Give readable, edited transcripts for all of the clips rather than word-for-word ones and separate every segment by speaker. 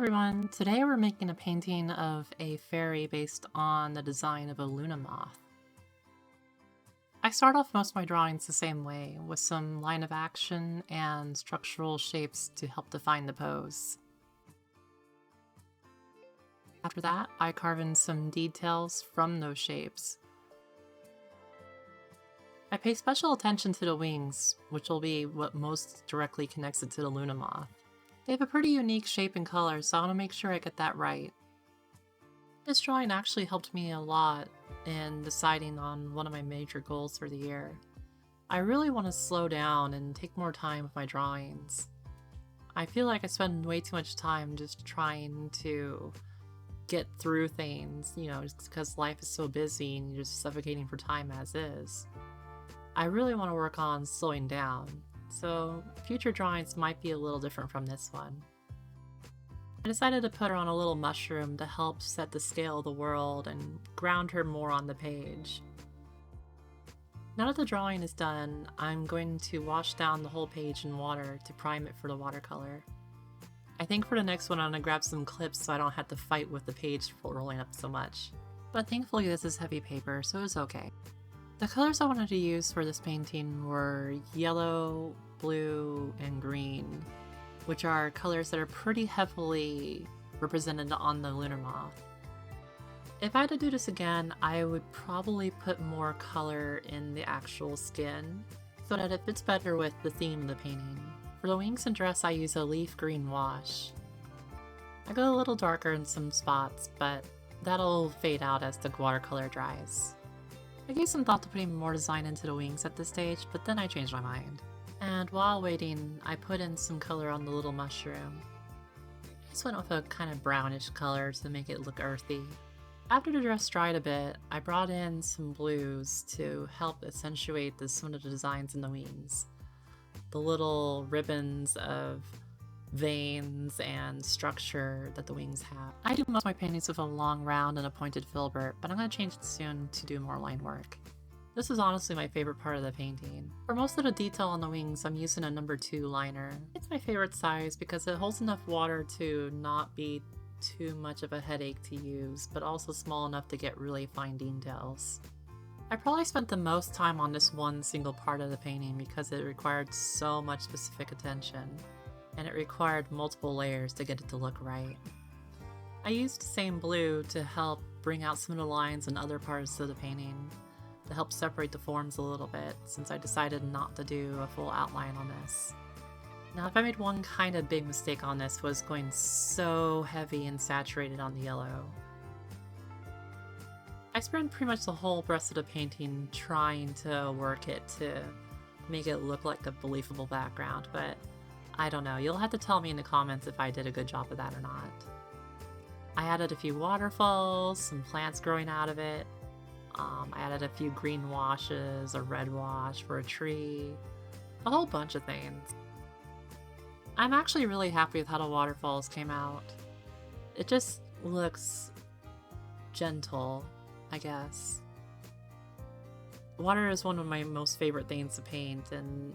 Speaker 1: everyone! Today we're making a painting of a fairy based on the design of a Luna Moth. I start off most of my drawings the same way, with some line of action and structural shapes to help define the pose. After that, I carve in some details from those shapes. I pay special attention to the wings, which will be what most directly connects it to the Luna Moth. They have a pretty unique shape and color, so I want to make sure I get that right. This drawing actually helped me a lot in deciding on one of my major goals for the year. I really want to slow down and take more time with my drawings. I feel like I spend way too much time just trying to get through things, just because life is so busy and you're just suffocating for time as is. I really want to work on slowing down. So future drawings might be a little different from this one. I decided to put her on a little mushroom to help set the scale of the world and ground her more on the page. Now that the drawing is done, I'm going to wash down the whole page in water to prime it for the watercolor. I think for the next one I'm going to grab some clips so I don't have to fight with the page rolling up so much. But thankfully this is heavy paper, so it's okay. The colors I wanted to use for this painting were yellow, blue, and green, which are colors that are pretty heavily represented on the Luna Moth. If I had to do this again, I would probably put more color in the actual skin so that it fits better with the theme of the painting. For the wings and dress, I use a leaf green wash. I go a little darker in some spots, but that'll fade out as the watercolor dries. I gave some thought to putting more design into the wings at this stage, but then I changed my mind. And while waiting, I put in some color on the little mushroom. I just went with a kind of brownish color to make it look earthy. After the dress dried a bit, I brought in some blues to help accentuate some of the designs in the wings. The little ribbons of veins and structure that the wings have. I do most of my paintings with a long round and a pointed filbert, but I'm going to change it soon to do more line work. This is honestly my favorite part of the painting. For most of the detail on the wings, I'm using a number 2 liner. It's my favorite size because it holds enough water to not be too much of a headache to use, but also small enough to get really fine details. I probably spent the most time on this one single part of the painting because it required so much specific attention, and it required multiple layers to get it to look right. I used the same blue to help bring out some of the lines in other parts of the painting, to help separate the forms a little bit, since I decided not to do a full outline on this. Now, if I made one kind of big mistake on this, was going so heavy and saturated on the yellow. I spent pretty much the whole rest of the painting trying to work it to make it look like a believable background, but I don't know, you'll have to tell me in the comments if I did a good job of that or not. I added a few waterfalls, some plants growing out of it. I added a few green washes, a red wash for a tree, a whole bunch of things. I'm actually really happy with how the waterfalls came out. It just looks gentle, I guess. Water is one of my most favorite things to paint, and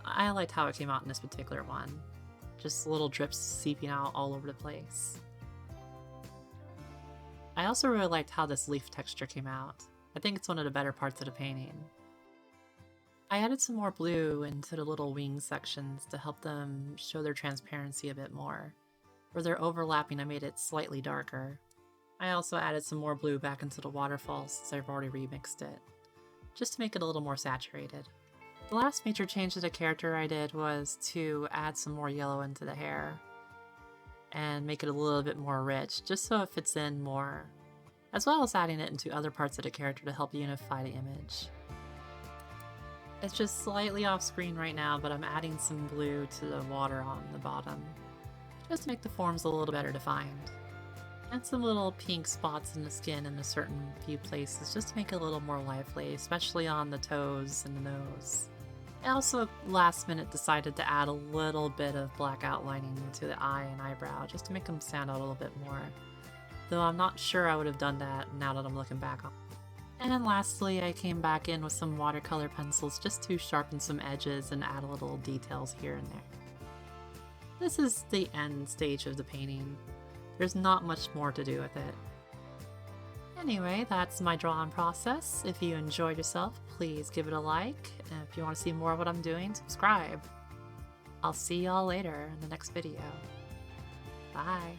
Speaker 1: I liked how it came out in this particular one. Just little drips seeping out all over the place. I also really liked how this leaf texture came out. I think it's one of the better parts of the painting. I added some more blue into the little wing sections to help them show their transparency a bit more. Where they're overlapping, I made it slightly darker. I also added some more blue back into the waterfalls since I've already remixed it, just to make it a little more saturated. The last major change to the character I did was to add some more yellow into the hair and make it a little bit more rich, just so it fits in more, as well as adding it into other parts of the character to help unify the image. It's just slightly off screen right now, but I'm adding some blue to the water on the bottom, just to make the forms a little better defined. And some little pink spots in the skin in a certain few places, just to make it a little more lively, especially on the toes and the nose. I also last minute decided to add a little bit of black outlining to the eye and eyebrow just to make them stand out a little bit more, though I'm not sure I would have done that now that I'm looking back on it. And then lastly, I came back in with some watercolor pencils just to sharpen some edges and add a little details here and there. This is the end stage of the painting. There's not much more to do with it. Anyway, that's my drawing process. If you enjoyed yourself, please give it a like. And if you want to see more of what I'm doing, subscribe. I'll see y'all later in the next video. Bye.